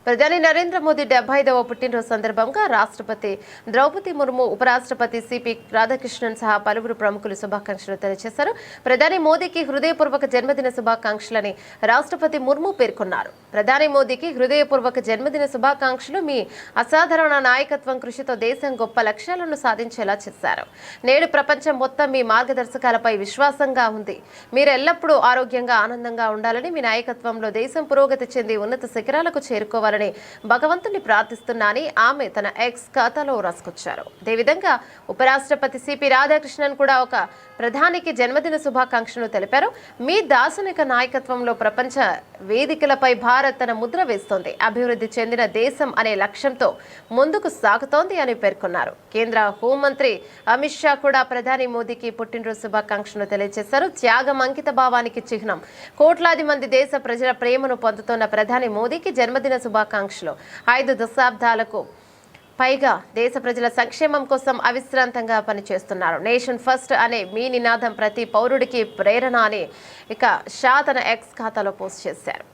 ప్రధాని నరేంద్ర మోదీ 75వ పుట్టినరోజు సందర్భంగా రాష్ట్రపతి ద్రౌపది ముర్ము, ఉపరాష్ట్రపతి సిపి రాధాకృష్ణన్ సహా పలువురు ప్రముఖులు శుభాకాంక్షలు తెలియజేశారు. ప్రధాని మోదీకి హృదయపూర్వక జన్మదిన శుభాకాంక్షలని రాష్ట్రపతి ముర్ము పేర్కొన్నారు. ప్రధాని మోదీకి హృదయపూర్వక జన్మదిన శుభాకాంక్షలు. మీ అసాధారణ నాయకత్వం కృషితో దేశం గొప్ప లక్ష్యాలను సాధించేలా చేశారు. నేడు ప్రపంచం మొత్తం మీ మార్గదర్శకాలపై విశ్వాసంగా ఉంది. మీరు ఎల్లప్పుడూ ఆరోగ్యంగా, ఆనందంగా ఉండాలని, మీ నాయకత్వంలో దేశం పురోగతి చెంది ఉన్నత శిఖరాలకు చేరుకోవాలని భగవంతుని ప్రార్థిస్తున్నానని ఆమె తన ఎక్స్ ఖాతాలో రాసుకొచ్చారు. అదేవిధంగా ఉపరాష్ట్రపతి సిపి రాధాకృష్ణన్ కూడా ఒక ప్రధానికి జన్మదిన శుభాకాంక్షలు తెలిపారు. మీ దార్శనిక నాయకత్వంలో ప్రపంచ వేదికలపై భారత్ తన ముద్ర వేస్తోంది, అభివృద్ధి చెందిన దేశం అనే లక్ష్యంతో ముందుకు సాగుతోంది అని పేర్కొన్నారు. కేంద్ర హోంమంత్రి అమిత్ షా కూడా ప్రధాని మోదీకి పుట్టినరోజు శుభాకాంక్షలు తెలియజేశారు. త్యాగం, అంకిత భావానికి చిహ్నం. కోట్లాది మంది దేశ ప్రజల ప్రేమను పొందుతున్న ప్రధాని మోదీకి జన్మదిన శుభాకాంక్షలు. 5 దశాబ్దాలకు పైగా దేశ ప్రజల సంక్షేమం కోసం అవిశ్రాంతంగా పనిచేస్తున్నారు. నేషన్ ఫస్ట్ అనే మీ నినాదం ప్రతి పౌరుడికి ప్రేరణ అని షా తన ఎక్స్ ఖాతాలో పోస్ట్ చేశారు.